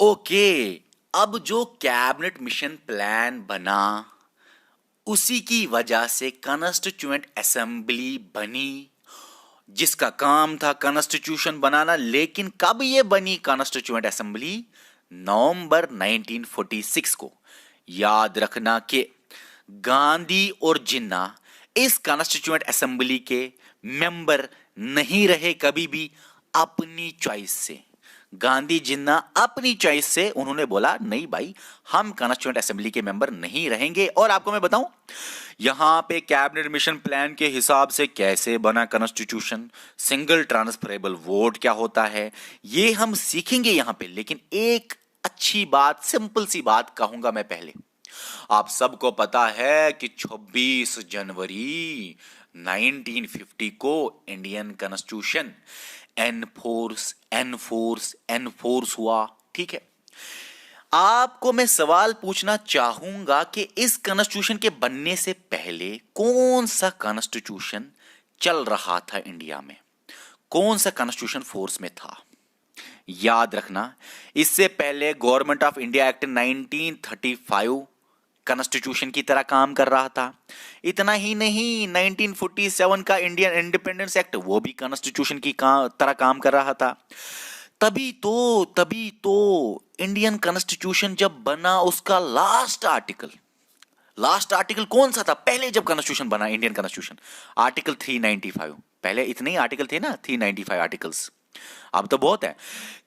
Okay, अब जो cabinet mission plan बना उसी की वजह से कॉन्स्टिट्यूएंट असेंबली बनी, जिसका काम था कॉन्स्टिट्यूशन बनाना। लेकिन कब ये बनी कॉन्स्टिट्यूएंट असेंबली? नवंबर 1946 को। याद रखना कि गांधी और जिन्ना इस कॉन्स्टिट्यूएंट असेंबली के मेंबर नहीं रहे कभी भी, अपनी चॉइस से। गांधी जिन्ना अपनी चॉइस से उन्होंने बोला नहीं भाई, हम कॉन्स्टिट्यूएंट असेंबली के मेंबर नहीं रहेंगे। और आपको मैं बताऊं यहां पे कैबिनेट मिशन प्लान के हिसाब से कैसे बना कॉन्स्टिट्यूशन, सिंगल ट्रांसफरेबल वोट क्या होता है, ये हम सीखेंगे यहां पे। लेकिन एक अच्छी बात, सिंपल सी बात कहूंगा मैं पहले। आप सबको पता है कि 26 जनवरी 1950 को इंडियन कॉन्स्टिट्यूशन एनफोर्स हुआ। ठीक है, आपको मैं सवाल पूछना चाहूंगा कि इस कॉन्स्टिट्यूशन के बनने से पहले कौन सा कॉन्स्टिट्यूशन चल रहा था इंडिया में, कौन सा कॉन्स्टिट्यूशन फोर्स में था? याद रखना, इससे पहले government of India act 1935 constitution की तरह काम कर रहा था। इतना ही नहीं, 1947 का इंडियन इंडिपेंडेंस एक्ट वो भी कॉन्स्टिट्यूशन की तरह काम कर रहा था। तभी तो इंडियन कॉन्स्टिट्यूशन जब बना, उसका लास्ट आर्टिकल कौन सा था पहले जब कॉन्स्टिट्यूशन बना इंडियन कॉन्स्टिट्यूशन? आर्टिकल 395। पहले इतने ही आर्टिकल थे ना, 395 आर्टिकल्स, अब तो बहुत है।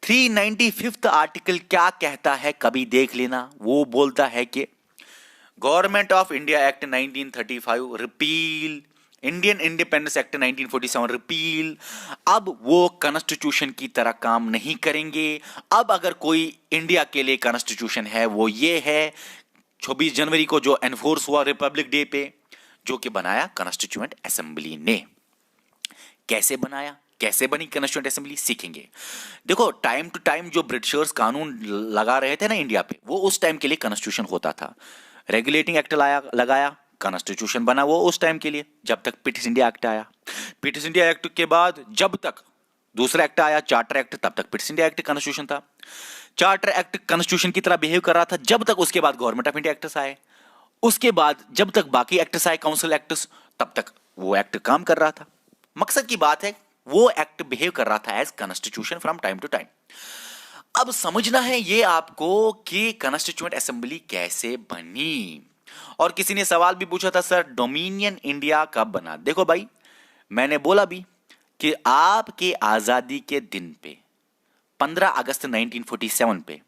395 आर्टिकल क्या कहता है कभी देख लेना। वो बोलता है कि government of India act 1935 repeal, Indian independence act 1947 repeal. अब वो कॉन्स्टिट्यूशन की तरह काम नहीं करेंगे। अब अगर कोई इंडिया के लिए कॉन्स्टिट्यूशन है वो ये है, 26 जनवरी को जो एनफोर्स हुआ रिपब्लिक डे पे, जो कि बनाया कॉन्स्टिट्यूएंट असेंबली ने। कैसे बनाया, कैसे बनी कॉन्स्टिट्यूएंट असेंबली, सीखेंगे। देखो, टाइम टू टाइम जो ब्रिटिशर्स कानून लगा रहे थे ना इंडिया पे, वो उस टाइम के लिए कॉन्स्टिट्यूशन होता था। रेगुलेटिंग एक्ट लगाया, कॉन्स्टिट्यूशन बना वो उस टाइम के लिए, जब तक ब्रिटिश इंडिया एक्ट आया। ब्रिटिश इंडिया एक्ट के बाद जब तक दूसरा एक्ट आया, चार्टर एक्ट, तब तक ब्रिटिश इंडिया एक्ट कॉन्स्टिट्यूशन था। चार्टर एक्ट कॉन्स्टिट्यूशन की तरह बिहेव कर रहा था जब तक उसके बाद गवर्नमेंट ऑफ इंडिया एक्ट्स आए। उसके बाद जब तक बाकी एक्ट्स आए, काउंसिल एक्ट्स, तब तक वो एक्ट काम कर रहा था। मकसद की बात है, वो एक्ट बिहेव कर रहा था as constitution from time to time. अब समझना है ये आपको कि कॉन्स्टिट्यूएंट असेंबली कैसे बनी। और किसी ने सवाल भी पूछा था, सर डोमिनियन इंडिया कब बना? देखो भाई, मैंने बोला भी कि आपके आजादी के दिन पे 15 अगस्त 1947 पे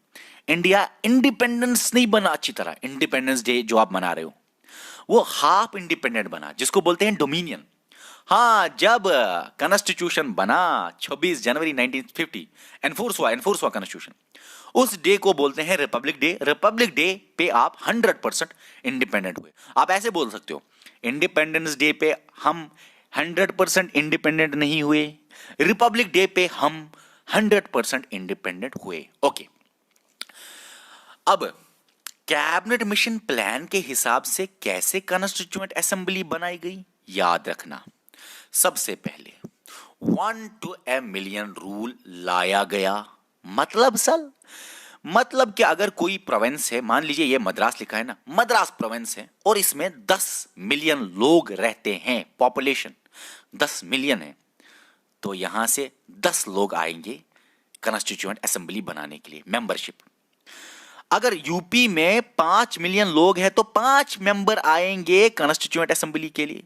इंडिया इंडिपेंडेंस नहीं बना अच्छी तरह। इंडिपेंडेंस डे जो आप मना रहे हो वो हाफ इंडिपेंडेंट बना, जिसको बोलते हैं डोमिनियन। हाँ, जब कॉन्स्टिट्यूशन बना 26 जनवरी 1950, एनफोर्स हुआ कॉन्स्टिट्यूशन, उस डे को बोलते हैं रिपब्लिक डे। रिपब्लिक डे पे आप 100% इंडिपेंडेंट हुए। आप ऐसे बोल सकते हो, इंडिपेंडेंस डे पे हम 100% इंडिपेंडेंट नहीं हुए, रिपब्लिक डे पे हम 100% इंडिपेंडेंट हुए। ओके, अब कैबिनेट मिशन प्लान के हिसाब से कैसे कॉन्स्टिट्यूएंट असेंबली बनाई गई, याद रखना। सबसे पहले 1 to a million रूल लाया गया। मतलब कि अगर कोई प्रोविंस है, मान लीजिए ये मद्रास लिखा है ना, मद्रास प्रोविंस है और इसमें 10 मिलियन लोग रहते हैं, पॉपुलेशन 10 मिलियन है, तो यहां से 10 लोग आएंगे कॉन्स्टिट्यूएंट असेंबली बनाने के लिए, मेंबरशिप। अगर यूपी में 5 मिलियन लोग हैं तो 5 मेंबर आएंगे कॉन्स्टिट्यूएंट असेंबली के लिए।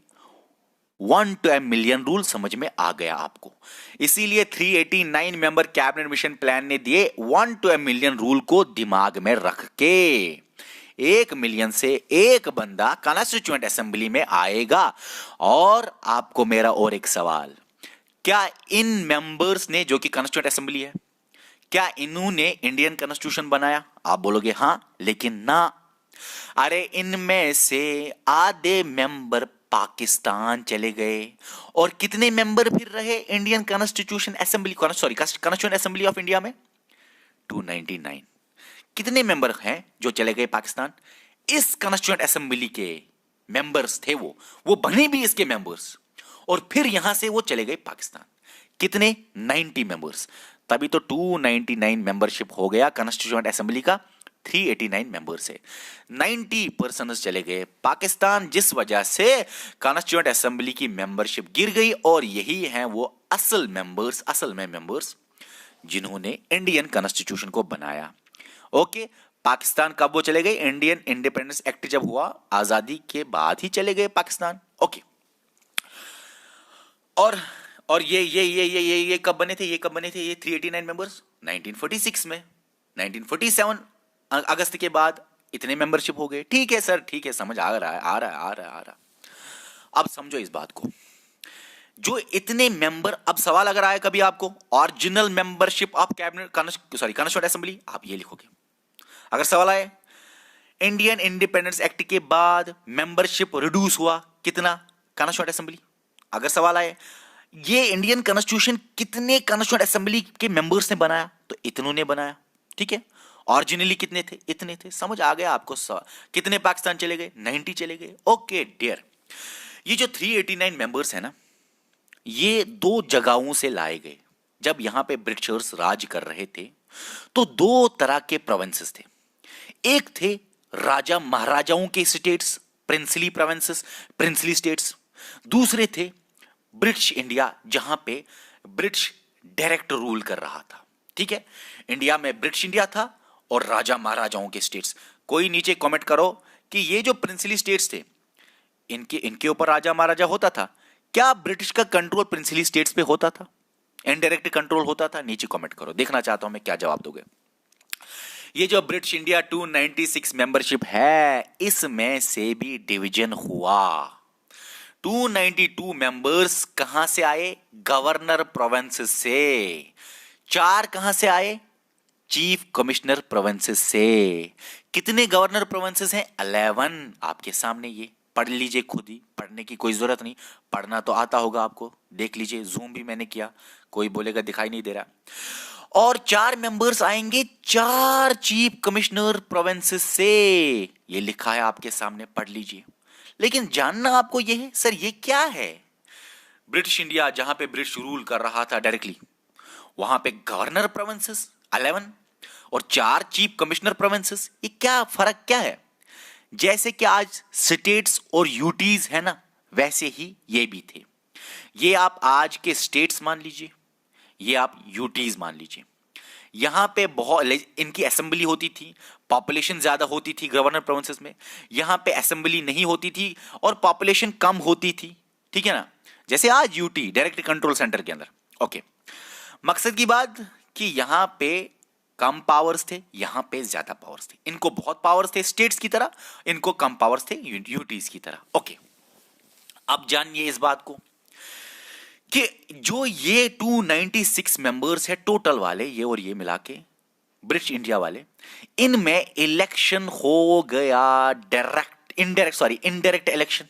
1 to a million रूल समझ में आ गया आपको। इसीलिए 389 मेंबर कैबिनेट मिशन प्लान ने दिए 1 to a million रूल को दिमाग में रख के। 1 मिलियन से एक बंदा कॉन्स्टिट्यूएंट असेंबली में आएगा। और आपको मेरा और एक सवाल, क्या इन मेंबर्स ने, जो कि कॉन्स्टिट्यूएंट असेंबली है, क्या इन्होंने इंडियन कॉन्स्टिट्यूशन बनाया? आप बोलोगे हां, लेकिन ना। अरे इनमें से आधे मेंबर पाकिस्तान चले गए और कितने मेंबर फिर रहे Indian constitution assembly, constituent assembly of India में? 299। कितने मेंबर हैं जो चले गए पाकिस्तान? इस कॉन्स्टिट्यूएंट असेंबली के मेंबर्स थे वो बने भी इसके मेंबर्स, और फिर यहां से वो चले गए पाकिस्तान। कितने? 90 मेंबर्स। तभी तो 299 मेंबरशिप हो गया कॉन्स्टिट्यूएंट असेंबली का 389 मेंबर से 90% चले गए पाकिस्तान, जिस वजह से कॉन्स्टिट्यूएंट असेंबली की मेंबरशिप गिर गई। और यही हैं वो असल मेंबर्स जिन्होंने इंडियन कॉन्स्टिट्यूशन को बनाया। ओके, पाकिस्तान कब वो चले गए? इंडियन इंडिपेंडेंस एक्ट जब हुआ, आजादी के बाद ही चले गए पाकिस्तान। ओके, और ये कब बने थे? ये 389 मेंबर्स 1946 में, 1947 अगस्त के बाद इतने मेंबरशिप हो गए। ठीक है सर, ठीक है, समझ आ रहा है। अब समझो इस बात को, जो इतने मेंबर, अब सवाल अगर आए कभी आपको original membership of cabinet constituent assembly, आप ये लिखोगे। अगर सवाल आए इंडियन इंडिपेंडेंस एक्ट के बाद मेंबरशिप रिड्यूस हुआ कितना कॉन्स्टिट्यूएंट असेंबली, अगर सवाल आए ये इंडियन कॉन्स्टिट्यूशन कितने कॉन्स्टिट्यूएंट असेंबली के मेंबर्स ने बनाया, तो इतनों ने बनाया। ठीक है, ओरिजिनली कितने थे? इतने थे। समझ आ गया आपको? कितने पाकिस्तान चले गए? 90 चले गए। ओके डियर, ये जो 389 मेंबर्स है ना, ये दो जगहों से लाए गए। जब यहां पे ब्रिटिशर्स राज कर रहे थे तो दो तरह के प्रोविंसेस थे। एक थे राजा महाराजाओं के states, princely provinces, princely states. दूसरे थे ब्रिटिश इंडिया, जहां पे ब्रिटिश डायरेक्ट रूल कर रहा था। ठीक है, इंडिया में ब्रिटिश इंडिया था और राजा महाराजाओं के स्टेट्स। कोई नीचे कमेंट करो कि ये जो प्रिंसली स्टेट्स थे, इनके ऊपर राजा महाराजा होता था क्या? ब्रिटिश का कंट्रोल प्रिंसली स्टेट्स पे होता था? इनडायरेक्ट कंट्रोल होता था? नीचे कमेंट करो, देखना चाहता हूं मैं क्या जवाब दोगे। ये जो ब्रिटिश इंडिया 296 मेंबरशिप है, इसमें से भी डिवीजन हुआ। 292 मेंबर्स कहां से आए? गवर्नर प्रोविंसेस से। 4 कहां से आए? चीफ कमिश्नर प्रोविंसेस से। कितने गवर्नर प्रोविंसेस हैं? 11। आपके सामने ये पढ़ लीजिए, खुद ही पढ़ने की कोई जरूरत नहीं, पढ़ना तो आता होगा आपको। देख लीजिए, जूम भी मैंने किया, कोई बोलेगा दिखाई नहीं दे रहा। और 4 मेंबर्स आएंगे 4 चीफ कमिश्नर प्रोविंसेस से। ये लिखा है आपके सामने, पढ़ लीजिए। लेकिन जानना आपको ये है, सर ये क्या है? ब्रिटिश इंडिया जहां पे ब्रिटिश रूल कर रहा था डायरेक्टली, वहां पे गवर्नर प्रोविंसेस 11 और 4 चीफ कमिश्नर प्रोविंसेस, ये क्या फर्क क्या है? जैसे कि आज स्टेट्स और यूटीज है ना, वैसे ही ये भी थे। ये आप आज के स्टेट्स मान लीजिए, ये आप यूटीज मान लीजिए। यहां पे बहुत इनकी असेंबली होती थी, पॉपुलेशन ज्यादा होती थी गवर्नर प्रोविंसेस में। यहां पे असेंबली नहीं होती थी और पॉपुलेशन कम होती थी। ठीक है ना, जैसे आज यूटी डायरेक्ट कंट्रोल सेंटर के अंदर। ओके, मकसद की बात कि यहां पे कम पावर्स थे, यहां पे ज्यादा पावर्स थे। इनको बहुत पावर्स थे स्टेट्स की तरह, इनको कम पावर्स थे यूटीज की तरह। ओके, अब जानिए इस बात को कि जो ये 296 मेंबर्स है टोटल वाले, ये और ये मिला के ब्रिटिश इंडिया वाले, इनमें इलेक्शन हो गया indirect election.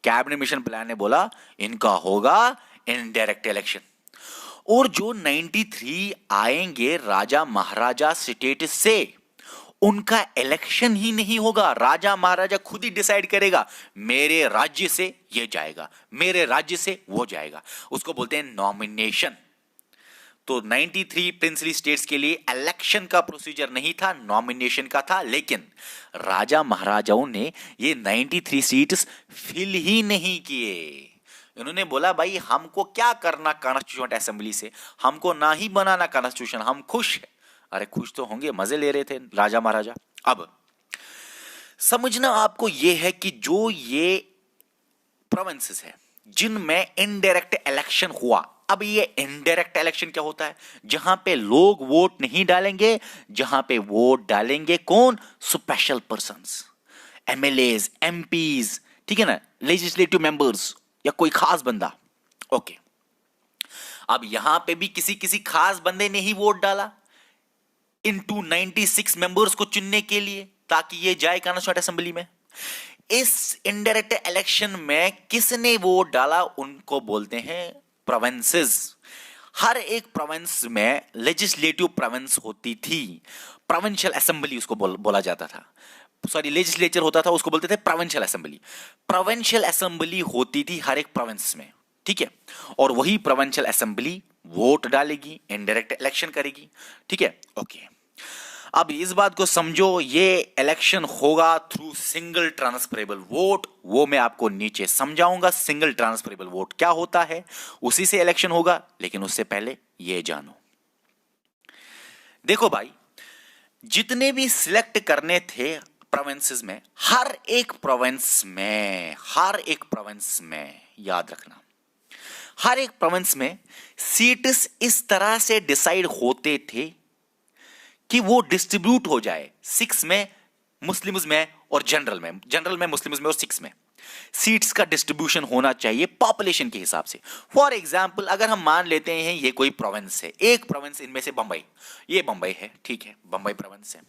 Cabinet mission plan ने बोला इनका होगा इनडायरेक्ट इलेक्शन। और जो 93 आएंगे राजा महाराजा स्टेट से, उनका इलेक्शन ही नहीं होगा। राजा महाराजा खुद ही डिसाइड करेगा, मेरे राज्य से ये जाएगा, मेरे राज्य से वो जाएगा। उसको बोलते हैं नॉमिनेशन। तो 93 प्रिंसली स्टेट्स के लिए इलेक्शन का प्रोसीजर नहीं था, नॉमिनेशन का था। लेकिन राजा महाराजाओं ने ये 93 सीट्स फिल ही नहीं किए। उन्होंने बोला भाई हमको क्या करना कॉन्स्टिट्यूएंट असेंबली से, हमको ना ही बनाना कॉन्स्टिट्यूशन, हम खुश हैं। अरे खुश तो होंगे, मजे ले रहे थे राजा महाराजा। अब समझना आपको यह है कि जो ये प्रोविंसेस है जिनमें इनडायरेक्ट इलेक्शन हुआ, अब ये इनडायरेक्ट इलेक्शन क्या होता है? जहां पे लोग वोट नहीं डालेंगे, जहां पे वोट डालेंगे कौन? स्पेशल पर्संस, एमएलएज, एमपीज, ठीक है ना, लेजिस्लेटिव मेंबर्स या कोई खास बंदा। ओके, अब यहां पे भी किसी खास बंदे ने ही वोट डाला इन 296 मेंबर्स को चुनने के लिए, ताकि ये जाए कॉन्स्टिट्यूएंट असेंबली में। इस इनडायरेक्ट इलेक्शन में किसने वोट डाला, उनको बोलते हैं प्रोविंसेस। हर एक प्रोविंस में लेजिस्लेटिव प्रोविंस होती थी, प्रोविंशियल असेंबली उसको बोला जाता था। लेजिस्लेचर होता था, उसको बोलते थे प्रोविंशियल असेंबली। प्रोविंशियल असेंबली होती थी हर एक प्रोविंस में। ठीक है, और वही प्रोविंशियल असेंबली वोट डालेगी, इनडायरेक्ट इलेक्शन करेगी, ठीक है। ओके, अब इस बात को समझो, ये इलेक्शन होगा थ्रू सिंगल ट्रांसफरेबल वोट। वो मैं आपको नीचे समझाऊंगा सिंगल ट्रांसफरेबल वोट क्या होता है, उसी से इलेक्शन होगा। लेकिन उससे पहले ये जानो, देखो भाई, जितने भी सिलेक्ट करने थे प्रोविंसेस में, हर एक प्रोविंस में याद रखना, हर एक प्रोविंस में सीट्स इस तरह से डिसाइड होते थे कि वो डिस्ट्रीब्यूट हो जाए 6 में मुस्लिम्स में और जनरल में मुस्लिम्स में और 6 में सीट्स का डिस्ट्रीब्यूशन होना चाहिए पॉपुलेशन के हिसाब से। फॉर एग्जाम्पल, अगर हम मान लेते हैं ये कोई प्रोविंस है, एक प्रोविंस इनमें से बंबई, ये बंबई है, ठीक है, बंबई प्रोविंस है।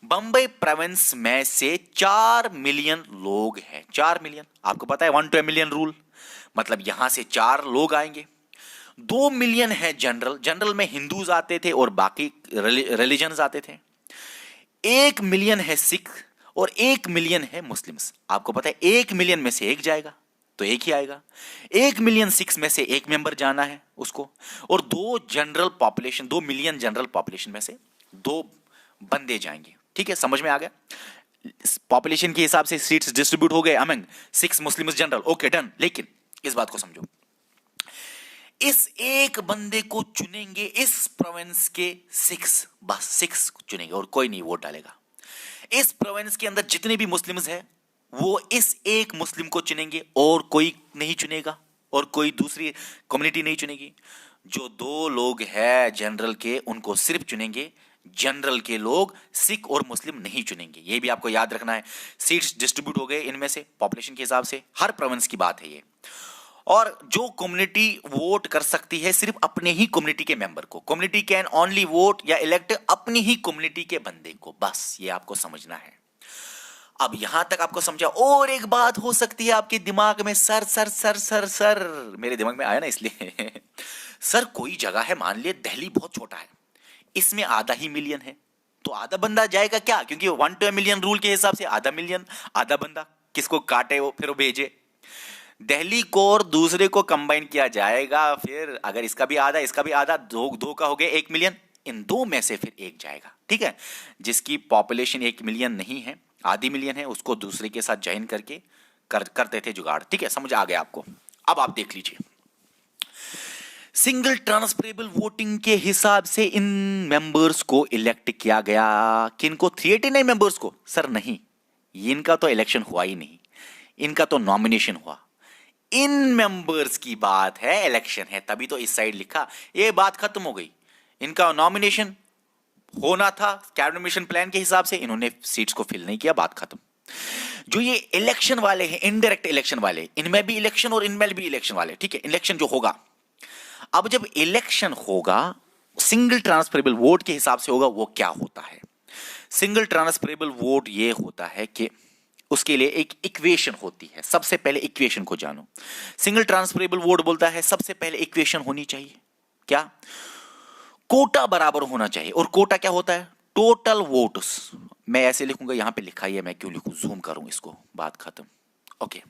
बंबई प्रोविंस में से 4 मिलियन लोग हैं, 4 मिलियन, आपको पता है 1 to a million रूल, मतलब यहां से 4 लोग आएंगे। 2 मिलियन है जनरल में हिंदूज आते थे और बाकी रिलीजन्स आते थे। 1 मिलियन है सिख और 1 मिलियन है मुस्लिम्स। आपको पता है 1 मिलियन में से एक जाएगा तो एक ही आएगा, 1 मिलियन सिक्स में से एक मेंबर जाना है उसको, और 2 मिलियन जनरल पॉपुलेशन में से 2 बंदे जाएंगे। ठीक है, समझ में आ गया? पॉपुलेशन के हिसाब से सीट्स डिस्ट्रीब्यूट हो गए among 6 Muslims general, okay done. लेकिन इस बात को समझो, इस एक बंदे को चुनेंगे इस प्रोविंस के 6, बस 6 चुनेंगे और कोई नहीं वोट डालेगा। इस प्रोविंस के अंदर जितने भी मुस्लिम्स हैं वो इस एक मुस्लिम को चुनेंगे और कोई नहीं चुनेगा और कोई दूसरी कम्युनिटी नहीं चुनेगी। जो 2 लोग हैं जनरल के उनको सिर्फ चुनेंगे, जनरल के लोग सिख और मुस्लिम नहीं चुनेंगे। ये भी आपको याद रखना है। सीट्स डिस्ट्रीब्यूट हो गए इनमें से पॉपुलेशन के हिसाब से, हर प्रोविंस की बात है ये। और जो कम्युनिटी वोट कर सकती है सिर्फ अपने ही कम्युनिटी के मेंबर को, कम्युनिटी कैन ओनली वोट या इलेक्ट अपनी ही कम्युनिटी के बंदे को, बस ये आपको समझना है। अब यहां तक आपको समझा। और एक बात हो सकती है आपके दिमाग में, sir sir sir sir sir, मेरे दिमाग में आया ना इसलिए सर कोई जगह है, मान लिया दिल्ली बहुत छोटा है, इसमें आधा ही मिलियन है, तो आधा बंदा जाएगा क्या? क्योंकि 1 to a million रूल के हिसाब से आधा मिलियन, आधा बंदा किसको काटे वो फिर वो भेजे। दिल्ली को और दूसरे को कंबाइन किया जाएगा, फिर अगर इसका भी आधा इसका भी आधा, दो का हो गया 1 मिलियन, इन 2 में से फिर एक जाएगा। ठीक है, जिसकी पॉपुलेशन 1 मिलियन नहीं है, आधी मिलियन है, उसको दूसरे के साथ ज्वाइन करके करते थे जुगाड़। ठीक है, समझ आ गया आपको? अब आप देख लीजिए, सिंगल ट्रांसफरेबल वोटिंग के हिसाब से इन मेंबर्स को इलेक्ट किया गया। किनको? 389 मेंबर्स को? सर नहीं, इनका तो इलेक्शन हुआ ही नहीं, इनका तो नॉमिनेशन हुआ। इन मेंबर्स की बात है, इलेक्शन है, तभी तो इस साइड लिखा। ये बात खत्म हो गई, इनका नॉमिनेशन होना था कैबिनेट मिशन प्लान के हिसाब से, इन्होंने सीट्स को फिल नहीं किया, बात खत्म। जो ये इलेक्शन वाले हैं, इनडायरेक्ट इलेक्शन वाले, इनमें भी इलेक्शन और इनमें भी इलेक्शन वाले, ठीक है, इलेक्शन जो होगा, अब जब इलेक्शन होगा सिंगल ट्रांसफरेबल वोट के हिसाब से होगा, वो क्या होता है? सिंगल ट्रांसफरेबल वोट ये होता है कि उसके लिए एक इक्वेशन होती है। सबसे पहले इक्वेशन को जानो। सिंगल ट्रांसफरेबल वोट बोलता है सबसे पहले इक्वेशन होनी चाहिए, क्या? कोटा बराबर होना चाहिए। और कोटा क्या होता है? Total votes. मैं ऐसे लिखूंगा, यहां पे लिखा ही है, मैं क्यों लिखूं, जूम करूं इसको, बात खत्म। ओके,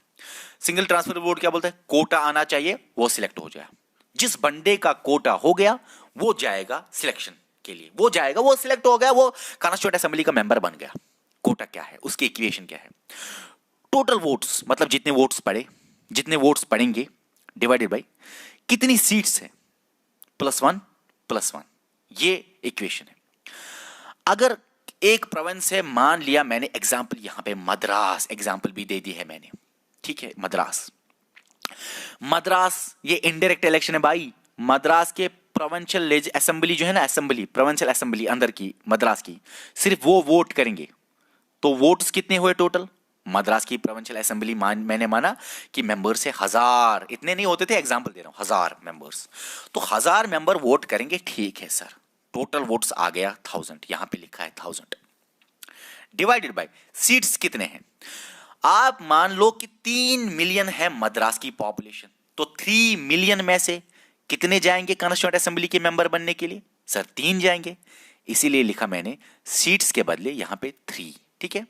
सिंगल ट्रांसफरेबल वोट क्या बोलता है? कोटा आना चाहिए, वो सिलेक्ट हो जाए। जिस बंदे का कोटा हो गया वो जाएगा सिलेक्शन के लिए, वो जाएगा, वो सिलेक्ट हो गया, वो कॉन्स्टिट्यूएंट असेंबली का मेंबर बन गया। कोटा क्या है? उसकी इक्वेशन क्या है? टोटल वोट्स, मतलब जितने वोट्स पड़े, जितने वोट्स पड़ेंगे डिवाइडेड बाय कितनी सीट्स है, +1 ये इक्वेशन है। अगर एक प्रोविंस है, मान लिया मैंने एग्जांपल यहां पे मद्रास एग्जांपल भी दे दी है मैंने, ठीक है, मद्रास ये इनडायरेक्ट इलेक्शन है भाई। मद्रास के प्रोविंशियल असेंबली जो है ना, असेंबली, प्रोविंशियल असेंबली अंदर की मद्रास की, सिर्फ वो वोट करेंगे। तो वोट्स कितने हुए टोटल? मद्रास की प्रोविंशियल असेंबली मैंने माना कि मेंबर्स है 1000, इतने नहीं होते थे, एग्जांपल दे रहा हूं, 1000 मेंबर्स, तो 1000 मेंबर वोट करेंगे, ठीक है सर, टोटल वोट्स आ गया 1000, यहां पे लिखा है 1000 डिवाइडेड बाय सीट्स कितने हैं। आप मान लो कि 3 मिलियन है मद्रास की पॉपुलेशन, तो 3 मिलियन में से कितने जाएंगे कॉन्स्टिट्यूएंट असेंबली के मेंबर बनने के लिए? सर 3 जाएंगे, इसीलिए लिखा मैंने सीट्स के बदले यहां पे 3। ठीक है,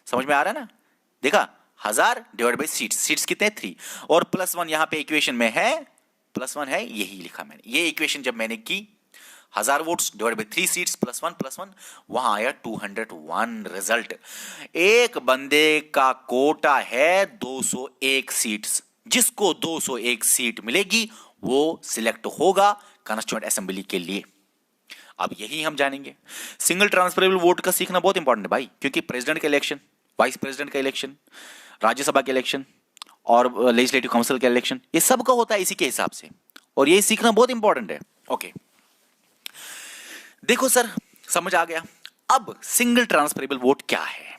समझ में आ रहा है ना? देखा, 1000 डिवाइड बाई सीट्स, सीट्स कितने हैं 3, और +1 यहां पे इक्वेशन में है, +1 है, यही लिखा मैंने। ये इक्वेशन जब मैंने की 1000 वोट्स डिवाइड बाई 3 सीट्स +1 वहां आया 201 रिजल्ट। एक बंदे का कोटा है 201 सीट्स, जिसको 201 सीट मिलेगी वो सिलेक्ट होगा कॉन्स्टिट्यूएंट असेंबली के लिए। अब यही हम जानेंगे। सिंगल ट्रांसफरेबल वोट का सीखना बहुत इंपॉर्टेंट है भाई, क्योंकि प्रेसिडेंट का इलेक्शन, वाइस प्रेसिडेंट का इलेक्शन, राज्यसभा का इलेक्शन और लेजिस्लेटिव काउंसिल का इलेक्शन, ये सब का होता है इसी के हिसाब से, और ये सीखना बहुत इंपॉर्टेंट है। ओके, देखो सर, समझ आ गया। अब सिंगल ट्रांसफरेबल वोट क्या है?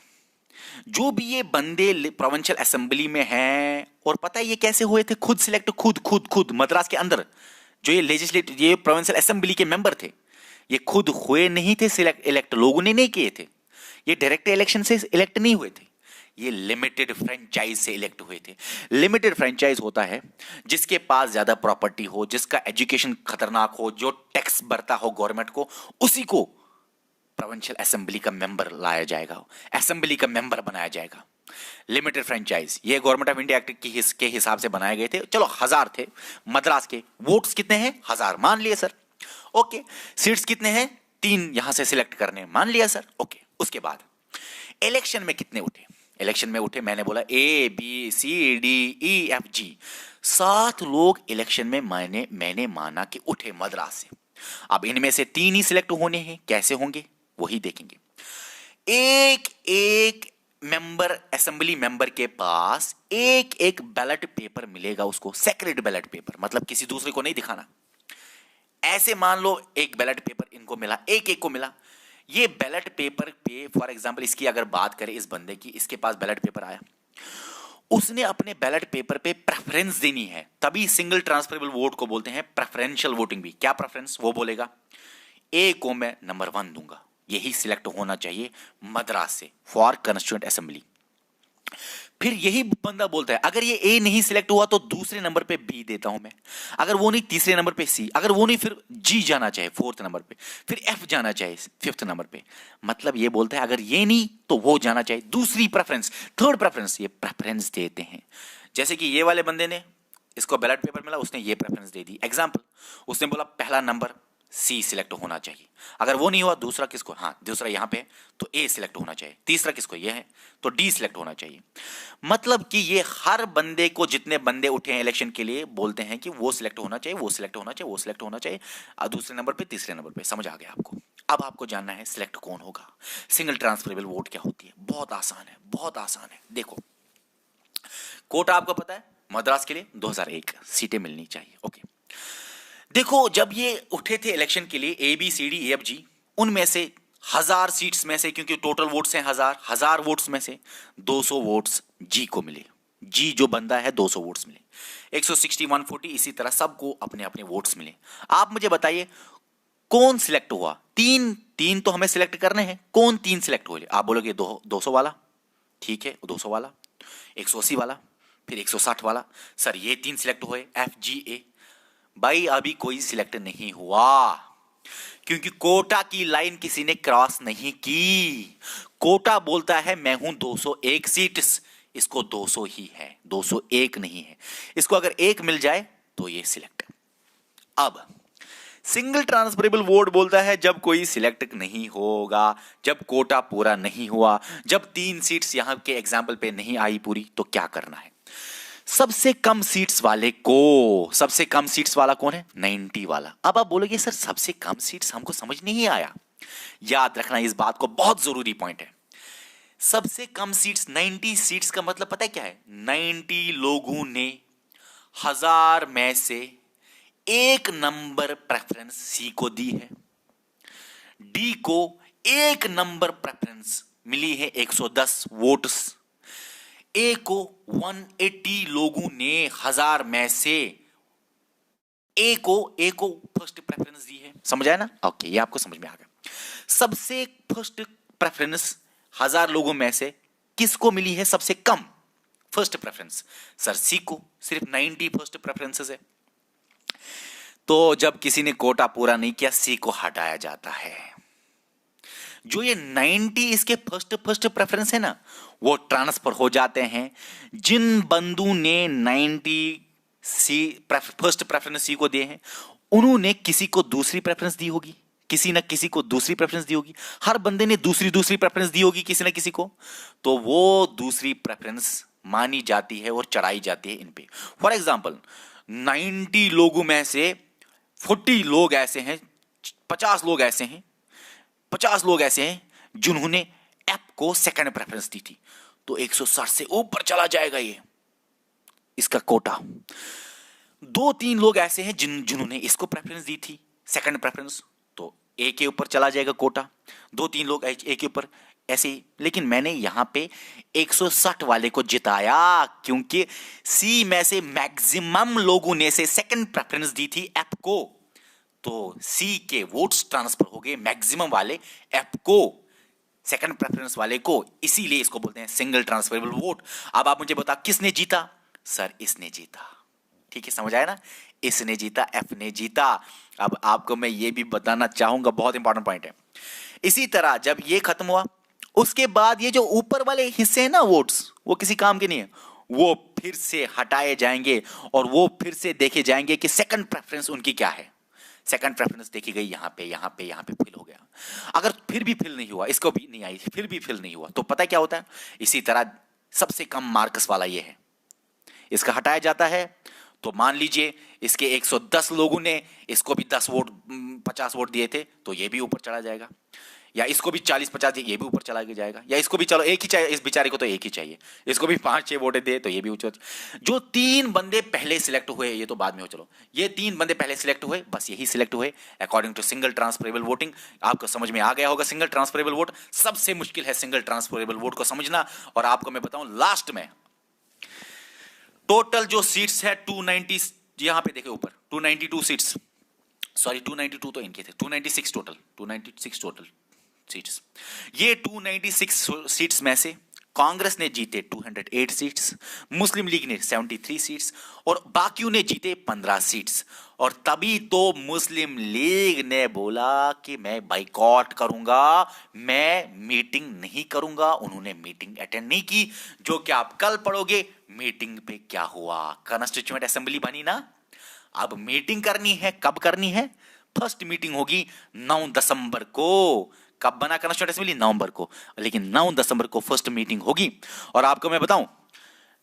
जो भी ये बंदे प्रोविंशियल असेंबली में हैं, और पता है ये कैसे हुए थे? खुद सिलेक्ट, खुद मद्रास के अंदर जो ये लेजिस्लेटिव, ये प्रोविंशियल असेंबली के मेंबर थे, ये खुद हुए नहीं थे सिलेक्ट, इलेक्ट लोगों ने नहीं किए थे। ये डायरेक्ट इलेक्शन से इलेक्ट नहीं हुए थे, ये लिमिटेड फ्रेंचाइज से इलेक्ट हुए थे। लिमिटेड फ्रेंचाइज होता है जिसके पास ज्यादा प्रॉपर्टी हो, जिसका एजुकेशन खतरनाक हो, जो टैक्स भरता हो गवर्नमेंट को, उसी को प्रोविंशियल असेंबली का मेंबर लाया जाएगा, असेंबली का मेंबर बनाया जाएगा। लिमिटेड फ्रेंचाइज ये गवर्नमेंट ऑफ इंडिया एक्ट के हिसाब से बनाए गए थे। चलो 1000 थे मद्रास के, वोट्स कितने हैं 1000 मान लिए सर। ओके, सीट्स कितने हैं 3 यहां से सिलेक्ट करने, मान लिया सर। ओके, उसके बाद इलेक्शन में कितने उठे? इलेक्शन में उठे, मैंने बोला ABCDEFG 7 लोग इलेक्शन में मैंने माना कि उठे मद्रास से। अब इनमें से 3 ही सिलेक्ट होने हैं, कैसे होंगे वही देखेंगे। एक एक मेंबर, असेंबली मेंबर के पास एक एक बैलेट पेपर मिलेगा उसको, सेक्रेट बैलेट पेपर, मतलब किसी दूसरे को नहीं दिखाना। ऐसे मान लो एक बैलेट पेपर इनको मिला, एक एक को मिला। ये बैलेट पेपर पे, फॉर एग्जांपल इसकी अगर बात करें, इस बंदे की, इसके पास बैलेट पेपर आया, उसने अपने बैलेट पेपर पे प्रेफरेंस देनी है, तभी सिंगल ट्रांसफरेबल वोट को बोलते हैं प्रेफरेंशियल वोटिंग भी। क्या प्रेफरेंस? वो बोलेगा ए को मैं नंबर 1 दूंगा, यही सिलेक्ट होना चाहिए मद्रास से फॉर कॉन्स्टिट्यूएंट असेंबली। फिर यही बंदा बोलता है अगर ये ए नहीं सिलेक्ट हुआ तो दूसरे नंबर पे बी देता हूं मैं, अगर वो नहीं तीसरे नंबर पे सी, अगर वो नहीं फिर जी जाना चाहे 4th नंबर पे, फिर एफ जाना चाहे 5th नंबर पे। मतलब ये बोलता है अगर ये नहीं तो वो जाना चाहिए, दूसरी प्रेफरेंस, थर्ड प्रेफरेंस, ये प्रेफरेंस देते हैं। जैसे कि ये वाले बंदे ने, इसको बैलेट पेपर मिला, उसने ये प्रेफरेंस दे दी। एग्जाम्पल, उसने बोला पहला नंबर सी सिलेक्ट होना चाहिए, अगर वो नहीं हुआ दूसरा किसको, हाँ दूसरा यहां पे तो ए सिलेक्ट होना चाहिए, तीसरा किसको, ये है तो डी सिलेक्ट होना चाहिए। मतलब कि ये हर बंदे को, जितने बंदे उठे हैं इलेक्शन के लिए, बोलते हैं कि वो सिलेक्ट होना चाहिए, वो सिलेक्ट होना चाहिए, वो सिलेक्ट होना चाहिए, दूसरे नंबर पे, तीसरे नंबर पे। समझ आ गया आपको? अब आपको जानना है सिलेक्ट कौन होगा, सिंगल ट्रांसफरेबल वोट क्या होती है। बहुत आसान है, बहुत आसान है। देखो, कोटा आपको पता है मद्रास के लिए 2001 सीटें मिलनी चाहिए। ओके, देखो जब ये उठे थे इलेक्शन के लिए ABCDEFG, उनमें से 1000 सीट्स में से, क्योंकि टोटल वोट्स हैं 1000 वोट्स में से 200 वोट्स जी को मिले। जी जो बंदा है 200 वोट्स मिले, 160 140 इसी तरह सबको अपने अपने वोट्स मिले। आप मुझे बताइए कौन सिलेक्ट हुआ? तीन तो हमें सिलेक्ट करने हैं, कौन 3 सिलेक्ट हुए? आप बोलोगे 200 वाला, ठीक है 200 वाला, 180 वाला, फिर 160 वाला। सर ये 3 सिलेक्ट हुए FGA। भाई अभी कोई सिलेक्ट नहीं हुआ, क्योंकि कोटा की लाइन किसी ने क्रॉस नहीं की। कोटा बोलता है मैं हूं 201 सीट्स, इसको 200 ही है, 201 नहीं है। इसको अगर 1 मिल जाए तो ये सिलेक्ट। अब सिंगल ट्रांसफरेबल वोट बोलता है जब कोई सिलेक्ट नहीं होगा, जब कोटा पूरा नहीं हुआ, जब 3 सीट्स यहां के एग्जाम्पल पे नहीं आई पूरी, तो क्या करना है? सबसे कम सीट्स वाले को, सबसे कम सीट्स वाला कौन है? 90 वाला। अब आप बोलोगे सर सबसे कम सीट्स हमको समझ नहीं आया। याद रखना इस बात को, बहुत जरूरी पॉइंट है। सबसे कम सीट्स 90 सीट्स का मतलब पता है क्या है? 90 लोगों ने 1000 में से 1 नंबर प्रेफरेंस सी को दी है, डी को 1 नंबर प्रेफरेंस मिली है 110 वोट्स, ए को 180 लोगों ने 1000 में से ए को फर्स्ट प्रेफरेंस दी है। समझ आया ना? ओके, ये आपको समझ में आ गया। सबसे फर्स्ट प्रेफरेंस 1000 लोगों में से किसको मिली है सबसे कम फर्स्ट प्रेफरेंस? सर सी को, सिर्फ 90 फर्स्ट प्रेफरेंसेस है। तो जब किसी ने कोटा पूरा नहीं किया, सी को हटाया जाता है। जो ये 90 इसके फर्स्ट प्रेफरेंस है ना, वो ट्रांसफर हो जाते हैं जिन बंधु ने 90 सी फर्स्ट प्रेफरेंस सी को दिए हैं, उन्होंने किसी को दूसरी प्रेफरेंस दी होगी, किसी ना किसी को दूसरी प्रेफरेंस दी होगी, हर बंदे ने दूसरी प्रेफरेंस दी होगी किसी ना किसी को, तो वो दूसरी प्रेफरेंस मानी जाती है और चढ़ाई जाती है इन पे। फॉर एग्जाम्पल 90 लोगों में से 40 लोग ऐसे हैं, 50 लोग ऐसे हैं, 50 लोग ऐसे हैं जिन्होंने ऐप को सेकंड प्रेफरेंस दी थी, तो 160 से ऊपर चला जाएगा ये इसका कोटा। 2-3 लोग ऐसे हैं जिन्होंने इसको प्रेफरेंस दी थी सेकंड प्रेफरेंस, तो ए के ऊपर चला जाएगा कोटा। 2-3 लोग ए के ऊपर ऐसे ही। लेकिन मैंने यहां पे 160 वाले को जिताया क्योंकि सी में से मैक्सिमम लोगों ने से सेकंड प्रेफरेंस दी थी ऐप को, तो सी के वोट्स ट्रांसफर हो गए मैक्सिमम वाले ऐप को, सेकंड प्रेफरेंस वाले को, इसीलिए इसको बोलते हैं सिंगल ट्रांसफरेबल वोट। अब आप मुझे बता किसने जीता? सर इसने जीता। ठीक है, समझ आया ना, इसने जीता, एफ ने जीता। अब आपको मैं ये भी बताना चाहूंगा, बहुत इंपॉर्टेंट पॉइंट है। इसी तरह जब ये खत्म हुआ उसके बाद ये जो ऊपर वाले हिस्से हैं ना वोट्स, वो किसी काम के नहीं है, वो फिर से हटाए जाएंगे और वो फिर से देखे जाएंगे कि सेकंड प्रेफरेंस उनकी क्या है। सेकंड प्रेफरेंस देखी गई यहां पे फिल हो गया। अगर फिर भी फिल नहीं हुआ, इसको भी नहीं आई, फिर भी फिल नहीं हुआ, तो पता है क्या होता है? इसी तरह सबसे कम मार्क्स वाला ये है, इसका हटाया जाता है। तो मान लीजिए इसके 110 लोगों ने इसको भी 10 वोट 50 वोट दिए थे, तो ये भी ऊपर चला जाएगा, या इसको भी 40-50 दिए, ये भी ऊपर चला जाएगा, या इसको भी चलो एक ही चाहिए, इस बेचारे को तो एक ही चाहिए, इसको भी 5-6 वोटें दे तो ये भी ऊपर। जो 3 बंदे पहले सिलेक्ट हुए, ये तो बाद में हो, चलो ये 3 बंदे पहले सिलेक्ट हुए, बस यही सिलेक्ट हुए according to single transferable voting. आपको समझ में आ गया होगा सिंगल ट्रांसफरेबल वोट। सबसे मुश्किल है सिंगल ट्रांसफरेबल वोट को समझना। और आपको मैं बताऊं लास्ट में टोटल जो सीट्स है 290, यहां पे देखे ऊपर 292 सीट्स, सॉरी 292 तो इनके थे, 296 टोटल सीट्स। ये 296 सीट्स में से कांग्रेस ने जीते 208 सीट्स, मुस्लिम लीग ने 73 सीट्स और बाकियों ने जीते 15 सीट्स। और तभी तो मुस्लिम लीग ने बोला कि मैं बाइकॉट करूंगा, मैं मीटिंग नहीं करूंगा। उन्होंने मीटिंग अटेंड नहीं की, जो कि आप कल पढ़ोगे। मीटिंग पे क्या हुआ? कॉन्स्टिट्यूएंट असेंबली बनी ना, अब मीटिंग करनी है। कब करनी है? फर्स्ट मीटिंग होगी 9 दिसंबर को। कब बना कॉन्स्टिट्यूएंट असेंबली? नवंबर को, लेकिन 9 दिसंबर को फर्स्ट मीटिंग होगी। और आपको मैं बताऊं,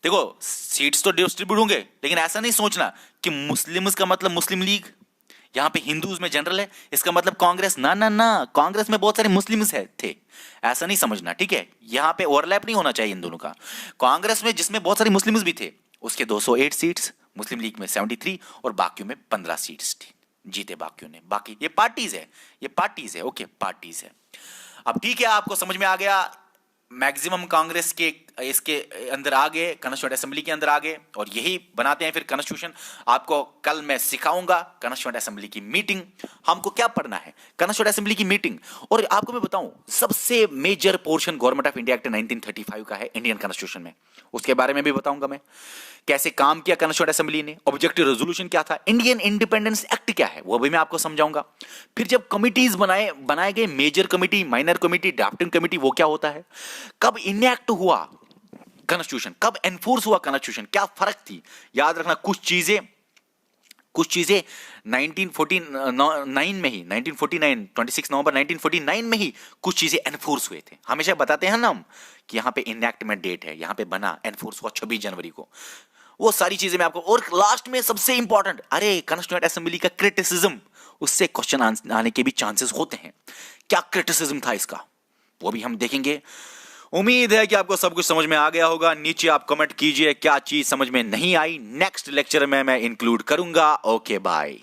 देखो सीट्स तो डिस्ट्रीब्यूट होंगे, लेकिन ऐसा नहीं सोचना कि मुस्लिम्स का मतलब मुस्लिम लीग, यहां पे हिंदूज में जनरल है, इसका मतलब कांग्रेस। ना ना ना, कांग्रेस में बहुत सारे मुस्लिम्स थे, ऐसा नहीं समझना, ठीक है? यहां पे ओवरलैप नहीं होना चाहिए इन दोनों का। कांग्रेस में जिसमें बहुत सारे मुस्लिम्स भी थे, उसके 208 सीट्स, मुस्लिम लीग में 73 और बाकियों में 15 सीट्स थी, जीते बाकियों ने। बाकी ये पार्टीज है, ओके, पार्टीज है। अब ठीक है, आपको समझ में आ गया। मैक्सिमम कांग्रेस के इसके अंदर आ गए, कॉन्स्टिट्यूएंट असेंबली के अंदर आ गए, और यही बनाते हैं फिर कॉन्स्टिट्यूशन। आपको कल मैं सिखाऊंगा कॉन्स्टिट्यूएंट असेंबली की मीटिंग, हमको क्या पढ़ना है, कॉन्स्टिट्यूएंट असेंबली की मीटिंग। और आपको मैं बताऊं, सबसे major portion government of India act 1935 का है इंडियन कॉन्स्टिट्यूशन में, उसके बारे में भी बताऊंगा मैं, कैसे काम किया कॉन्स्टिट्यूएंट असेंबली ने, ऑब्जेक्टिव रेजोल्यूशन क्या था, इंडियन इंडिपेंडेंस एक्ट क्या है, वो भी मैं आपको समझाऊंगा। फिर जब कमिटीज बनाए गए, major committee, minor committee, drafting committee, वो क्या होता है, कब इनएक्ट हुआ कॉन्स्टिट्यूशन, कब एनफोर्स हुआ कॉन्स्टिट्यूशन, क्या फर्क थी। याद रखना, कुछ चीजें 1949 में ही, 26 नवंबर 1949 में ही कुछ चीजें एनफोर्स हुए थे। हमेशा बताते हैं ना हम कि यहां पे इनएक्टमेंट डेट है, यहां पे बना, एनफोर्स हुआ 26 जनवरी को। वो सारी चीजें मैं आपको, और लास्ट में सबसे इंपॉर्टेंट, अरे कॉन्स्टिट्यूएंट असेंबली का क्रिटिसिज्म, उससे क्वेश्चन आने के भी चांसेस होते हैं। क्या क्रिटिसिज्म था इसका, वो भी हम देखेंगे। उम्मीद है कि आपको सब कुछ समझ में आ गया होगा। नीचे आप कमेंट कीजिए क्या चीज समझ में नहीं आई, नेक्स्ट लेक्चर में मैं इंक्लूड करूंगा। Okay bye.